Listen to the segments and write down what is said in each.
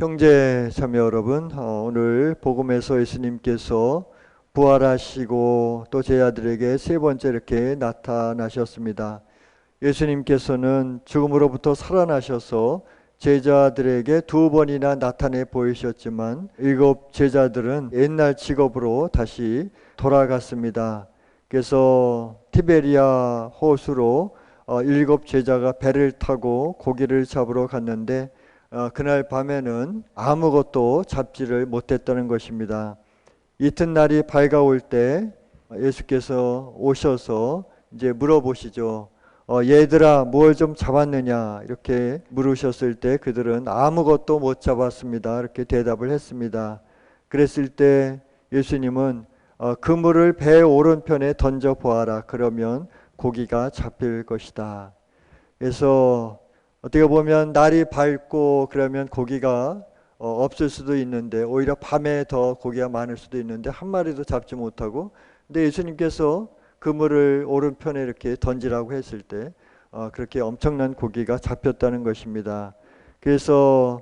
형제 자매 여러분, 오늘 복음에서 예수님께서 부활하시고 또 제자들에게 세 번째 이렇게 나타나셨습니다. 예수님께서는 죽음으로부터 살아나셔서 제자들에게 두 번이나 나타내 보이셨지만 일곱 제자들은 옛날 직업으로 다시 돌아갔습니다. 그래서 티베리아 호수로 일곱 제자가 배를 타고 고기를 잡으러 갔는데 그날 밤에는 아무것도 잡지를 못했다는 것입니다. 이튿날이 밝아올 때 예수께서 오셔서 이제 물어보시죠. 얘들아, 뭘 좀 잡았느냐? 이렇게 물으셨을 때 그들은 아무것도 못 잡았습니다. 이렇게 대답을 했습니다. 그랬을 때 예수님은 그물을 배 오른편에 던져 보아라. 그러면 고기가 잡힐 것이다. 그래서 어떻게 보면 날이 밝고 그러면 고기가 없을 수도 있는데 오히려 밤에 더 고기가 많을 수도 있는데 한 마리도 잡지 못하고, 근데 예수님께서 그물을 오른편에 이렇게 던지라고 했을 때 그렇게 엄청난 고기가 잡혔다는 것입니다. 그래서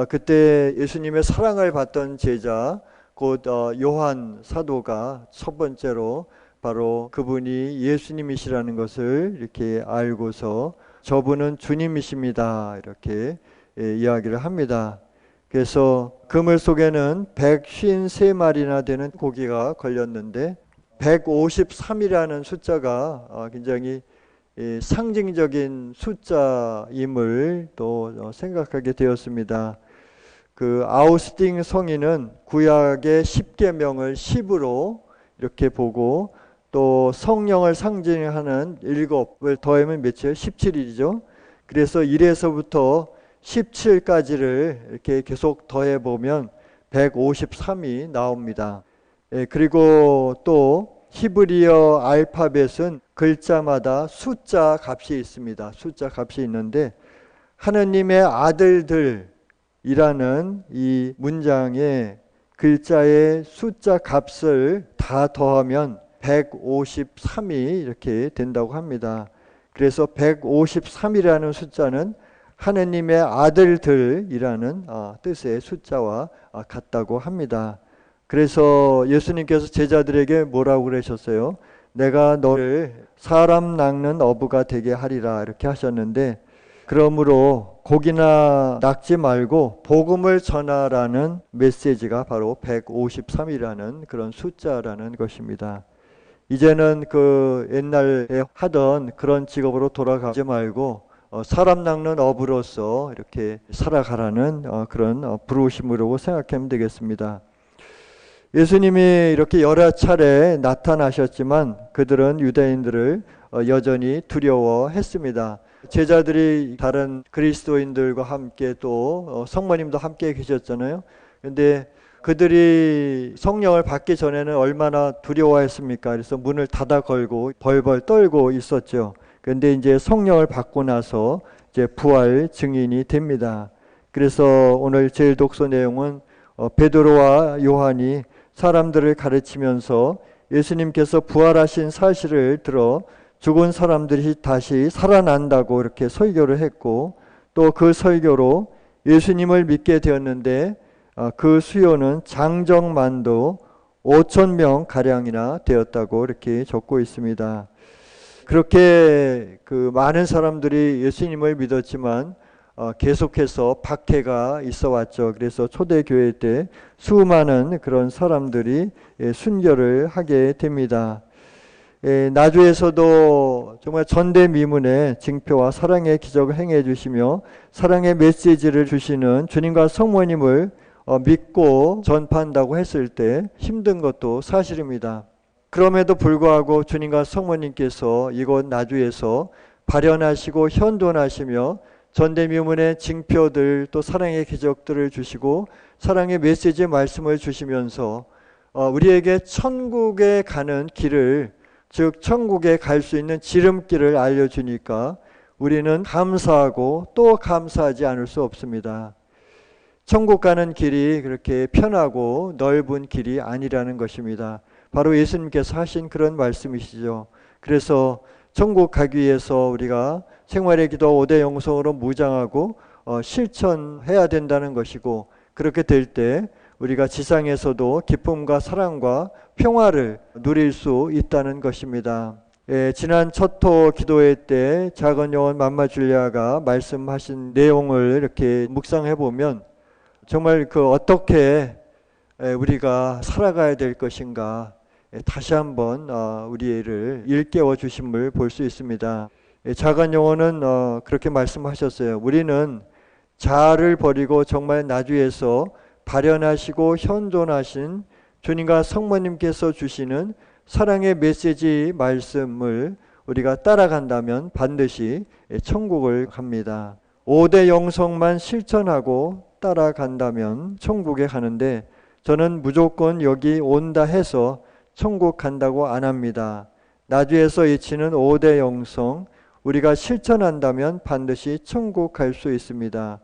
그때 예수님의 사랑을 받던 제자 곧 요한 사도가 첫 번째로 바로 그분이 예수님이시라는 것을 이렇게 알고서 저분은 주님이십니다. 이렇게 이야기를 합니다. 그래서 그물 속에는 153마리나 되는 고기가 걸렸는데 153이라는 숫자가 굉장히 상징적인 숫자임을 또 생각하게 되었습니다. 그 아우스팅 성인은 구약의 10계명을 10으로 이렇게 보고 또 성령을 상징하는 7을 더하면 몇이에요? 17일이죠. 그래서 1에서부터 17까지를 이렇게 계속 더해보면 153이 나옵니다. 그리고 또 히브리어 알파벳은 글자마다 숫자 값이 있습니다. 숫자 값이 있는데 하느님의 아들들이라는 이 문장에 글자의 숫자 값을 다 더하면 153이 이렇게 된다고 합니다. 그래서 153이라는 숫자는 하느님의 아들들이라는 뜻의 숫자와 같다고 합니다. 그래서 예수님께서 제자들에게 뭐라고 그러셨어요? 내가 너를 사람 낚는 어부가 되게 하리라 이렇게 하셨는데, 그러므로 고기나 낚지 말고 복음을 전하라는 메시지가 바로 153이라는 그런 숫자라는 것입니다. 이제는 그 옛날에 하던 그런 직업으로 돌아가지 말고 사람 낚는 어부로서 이렇게 살아가라는 그런 부르심이라고 생각하면 되겠습니다. 예수님이 이렇게 여러 차례 나타나셨지만 그들은 유대인들을 여전히 두려워했습니다. 제자들이 다른 그리스도인들과 함께 또 성모님도 함께 계셨잖아요. 그런데 그들이 성령을 받기 전에는 얼마나 두려워했습니까? 그래서 문을 닫아 걸고 벌벌 떨고 있었죠. 그런데 이제 성령을 받고 나서 이제 부활 증인이 됩니다. 그래서 오늘 제일 독서 내용은 베드로와 요한이 사람들을 가르치면서 예수님께서 부활하신 사실을 들어 죽은 사람들이 다시 살아난다고 이렇게 설교를 했고, 또 그 설교로 예수님을 믿게 되었는데 그 수요는 장정만도 5,000명 가량이나 되었다고 이렇게 적고 있습니다. 그렇게 그 많은 사람들이 예수님을 믿었지만 계속해서 박해가 있어 왔죠. 그래서 초대교회 때 수많은 그런 사람들이 순교를 하게 됩니다. 나주에서도 정말 전대미문의 징표와 사랑의 기적을 행해 주시며 사랑의 메시지를 주시는 주님과 성모님을 믿고 전파한다고 했을 때 힘든 것도 사실입니다. 그럼에도 불구하고 주님과 성모님께서 이곳 나주에서 발현하시고 현존하시며 전대미문의 징표들 또 사랑의 기적들을 주시고 사랑의 메시지 말씀을 주시면서 우리에게 천국에 가는 길을, 즉 천국에 갈 수 있는 지름길을 알려주니까 우리는 감사하고 또 감사하지 않을 수 없습니다. 천국 가는 길이 그렇게 편하고 넓은 길이 아니라는 것입니다. 바로 예수님께서 하신 그런 말씀이시죠. 그래서 천국 가기 위해서 우리가 생활의 기도 5대 영성으로 무장하고 실천해야 된다는 것이고, 그렇게 될 때 우리가 지상에서도 기쁨과 사랑과 평화를 누릴 수 있다는 것입니다. 지난 첫토 기도회 때 작은 요원 맘마 줄리아가 말씀하신 내용을 이렇게 묵상해 보면 정말 어떻게 우리가 살아가야 될 것인가 다시 한번 우리를 일깨워 주심을 볼 수 있습니다. 작은 요원은 그렇게 말씀하셨어요. 우리는 자아를 버리고 정말 나주에서 발현하시고 현존하신 주님과 성모님께서 주시는 사랑의 메시지 말씀을 우리가 따라간다면 반드시 천국을 갑니다. 5대 영성만 실천하고 따라간다면 천국에 가는데 저는 무조건 여기 온다 해서 천국 간다고 안 합니다. 나주에서 이치는 5대 영성 우리가 실천한다면 반드시 천국 갈 수 있습니다.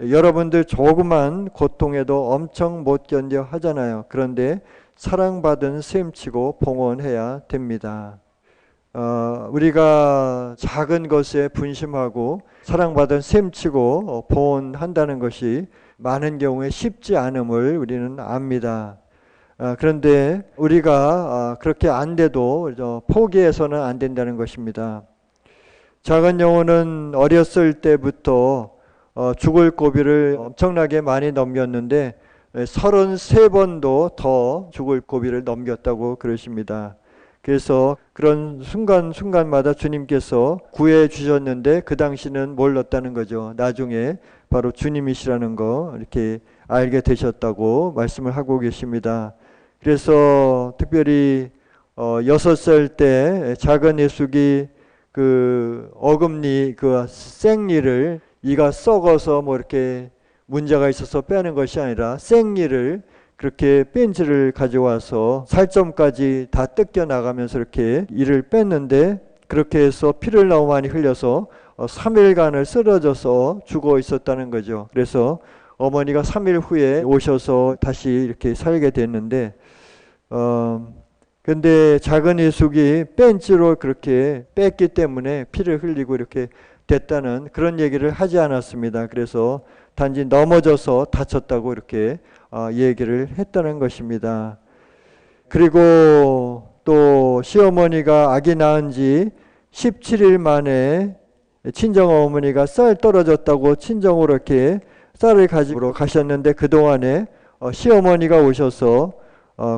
여러분들 조그만 고통에도 엄청 못 견뎌 하잖아요. 그런데 사랑받은 셈치고 봉헌해야 됩니다. 우리가 작은 것에 분심하고 사랑받은 셈치고 봉헌한다는 것이 많은 경우에 쉽지 않음을 우리는 압니다. 그런데 우리가 그렇게 안 돼도 포기해서는 안 된다는 것입니다. 작은 영혼은 어렸을 때부터 죽을 고비를 엄청나게 많이 넘겼는데 33번도 더 죽을 고비를 넘겼다고 그러십니다. 그래서 그런 순간순간마다 주님께서 구해 주셨는데 그 당시는 몰랐다는 거죠. 나중에 바로 주님이시라는 거 이렇게 알게 되셨다고 말씀을 하고 계십니다. 그래서 특별히 6살 때 작은 예수기 어금니 생리를 이가 썩어서 이렇게 문제가 있어서 빼는 것이 아니라 생리를 그렇게 벤치를 가져와서 살점까지 다 뜯겨 나가면서 이렇게 이를 뺐는데 그렇게 해서 피를 너무 많이 흘려서 3일간을 쓰러져서 죽어 있었다는 거죠. 그래서 어머니가 3일 후에 오셔서 다시 이렇게 살게 됐는데 근데 작은 예수기 벤치로 그렇게 뺐기 때문에 피를 흘리고 이렇게 됐다는 그런 얘기를 하지 않았습니다. 그래서 단지 넘어져서 다쳤다고 이렇게 얘기를 했다는 것입니다. 그리고 또 시어머니가 아기 낳은 지 17일 만에 친정 어머니가 쌀 떨어졌다고 친정으로 이렇게 쌀을 가지고 가셨는데 그동안에 시어머니가 오셔서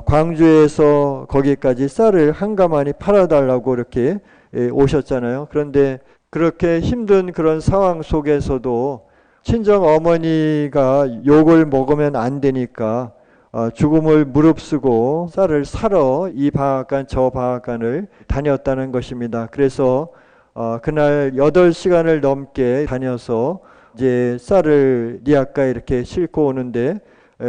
광주에서 거기까지 쌀을 한가마니 팔아달라고 이렇게 오셨잖아요. 그런데 그렇게 힘든 그런 상황 속에서도 친정 어머니가 욕을 먹으면 안 되니까 죽음을 무릅쓰고 쌀을 사러 이 방앗간 저 방앗간을 다녔다는 것입니다. 그래서 그날 8시간을 넘게 다녀서 이제 쌀을 리아가에 이렇게 싣고 오는데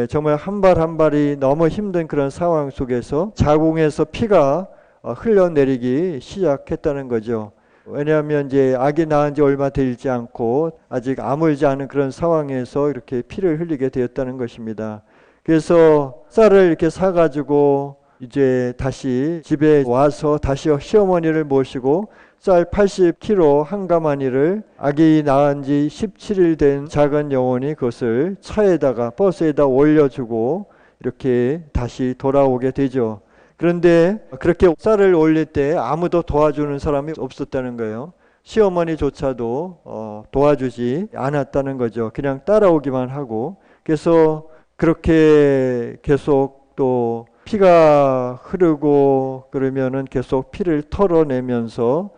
정말 한 발 한 발이 너무 힘든 그런 상황 속에서 자궁에서 피가 흘러내리기 시작했다는 거죠. 왜냐하면 이제 아기 낳은 지 얼마 되지 않고 아직 아물지 않은 그런 상황에서 이렇게 피를 흘리게 되었다는 것입니다. 그래서 쌀을 이렇게 사가지고 이제 다시 집에 와서 다시 시어머니를 모시고 쌀 80kg 한가마니를 아기 낳은 지 17일 된 작은 영혼이 그것을 차에다가 버스에다 올려주고 이렇게 다시 돌아오게 되죠. 그런데 그렇게 쌀을 올릴 때 아무도 도와주는 사람이 없었다는 거예요. 시어머니조차도 도와주지 않았다는 거죠. 그냥 따라오기만 하고. 그래서 그렇게 계속 또 피가 흐르고 그러면은 계속 피를 털어내면서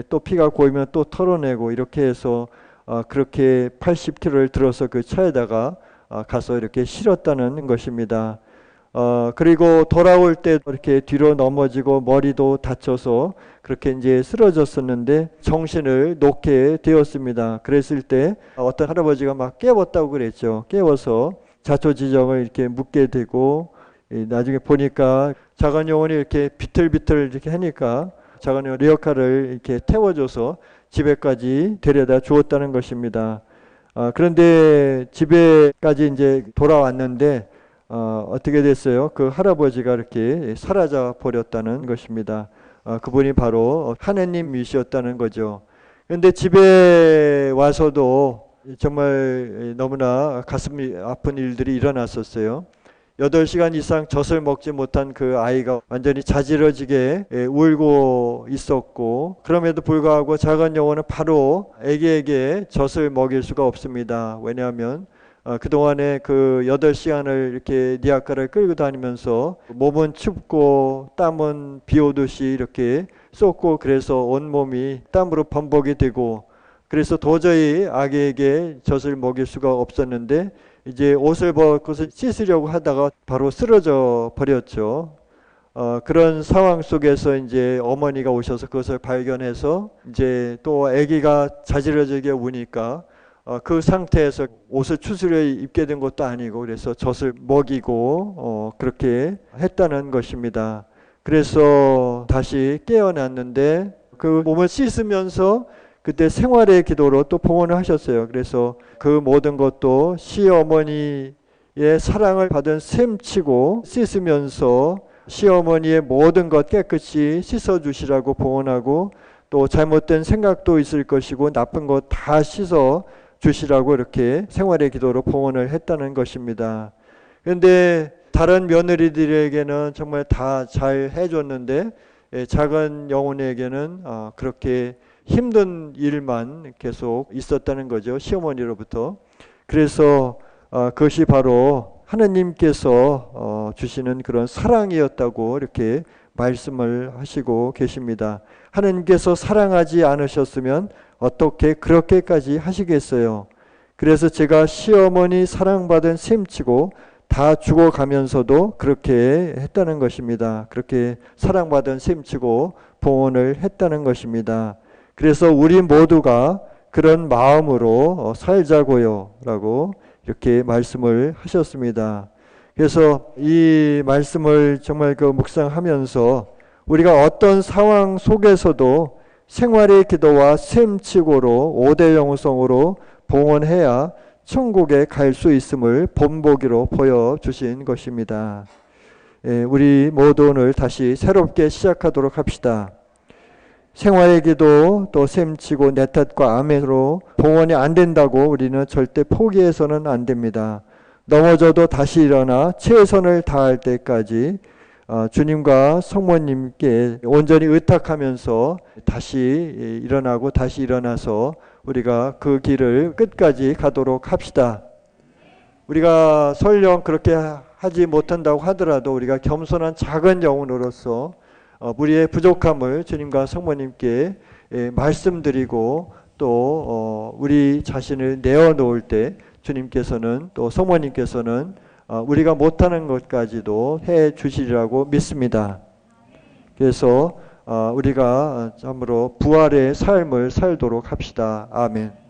또 피가 고이면 또 털어내고 이렇게 해서 그렇게 80kg를 들어서 그 차에다가 가서 이렇게 실었다는 것입니다. 그리고 돌아올 때 이렇게 뒤로 넘어지고 머리도 다쳐서 그렇게 이제 쓰러졌었는데 정신을 놓게 되었습니다. 그랬을 때 어떤 할아버지가 막 깨웠다고 그랬죠. 깨워서 자초지정을 이렇게 묻게 되고 나중에 보니까 작은 영혼이 이렇게 비틀비틀 이렇게 하니까 작은 영혼 리어카를 이렇게 태워줘서 집에까지 데려다 주었다는 것입니다. 그런데 집에까지 이제 돌아왔는데 어떻게 됐어요? 그 할아버지가 이렇게 사라져 버렸다는 것입니다. 그분이 바로 하느님이셨다는 거죠. 그런데 집에 와서도 정말 너무나 가슴이 아픈 일들이 일어났었어요. 8시간 이상 젖을 먹지 못한 그 아이가 완전히 자지러지게 울고 있었고, 그럼에도 불구하고 작은 영혼은 바로 아기에게 젖을 먹일 수가 없습니다. 왜냐하면 그동안에 그 8시간을 이렇게 니아까를 끌고 다니면서 몸은 춥고 땀은 비 오듯이 이렇게 쏟고, 그래서 온몸이 땀으로 범벅이 되고, 그래서 도저히 아기에게 젖을 먹일 수가 없었는데, 이제 옷을 벗고서 씻으려고 하다가 바로 쓰러져 버렸죠. 그런 상황 속에서 이제 어머니가 오셔서 그것을 발견해서 이제 또 아기가 자지러지게 우니까 그 상태에서 옷을 추스려 입게 된 것도 아니고, 그래서 젖을 먹이고 그렇게 했다는 것입니다. 그래서 다시 깨어났는데 그 몸을 씻으면서 그때 생활의 기도로 또 봉헌을 하셨어요. 그래서 그 모든 것도 시어머니의 사랑을 받은 셈치고 씻으면서 시어머니의 모든 것 깨끗이 씻어주시라고 봉헌하고, 또 잘못된 생각도 있을 것이고 나쁜 것 다 씻어 주시라고 이렇게 생활의 기도로 봉헌을 했다는 것입니다. 그런데 다른 며느리들에게는 정말 다 잘 해줬는데 작은 영혼에게는 그렇게 힘든 일만 계속 있었다는 거죠. 시어머니로부터. 그래서 그것이 바로 하나님께서 주시는 그런 사랑이었다고 이렇게 말씀을 하시고 계십니다. 하나님께서 사랑하지 않으셨으면 어떻게 그렇게까지 하시겠어요? 그래서 제가 시어머니 사랑받은 셈치고 다 죽어가면서도 그렇게 했다는 것입니다. 그렇게 사랑받은 셈치고 봉헌을 했다는 것입니다. 그래서 우리 모두가 그런 마음으로 살자고요 라고 이렇게 말씀을 하셨습니다. 그래서 이 말씀을 정말 묵상하면서 우리가 어떤 상황 속에서도 생활의 기도와 셈치고로 5대 영성으로 봉헌해야 천국에 갈 수 있음을 본보기로 보여주신 것입니다. 우리 모두 오늘 다시 새롭게 시작하도록 합시다. 생활의 기도 또 셈치고 내 탓과 아멘으로 봉헌이 안 된다고 우리는 절대 포기해서는 안 됩니다. 넘어져도 다시 일어나 최선을 다할 때까지 주님과 성모님께 온전히 의탁하면서 다시 일어나고 다시 일어나서 우리가 그 길을 끝까지 가도록 합시다. 우리가 설령 그렇게 하지 못한다고 하더라도 우리가 겸손한 작은 영혼으로서 우리의 부족함을 주님과 성모님께 말씀드리고 또 우리 자신을 내어놓을 때 주님께서는 또 성모님께서는 우리가 못하는 것까지도 해 주시리라고 믿습니다. 그래서 우리가 참으로 부활의 삶을 살도록 합시다. 아멘.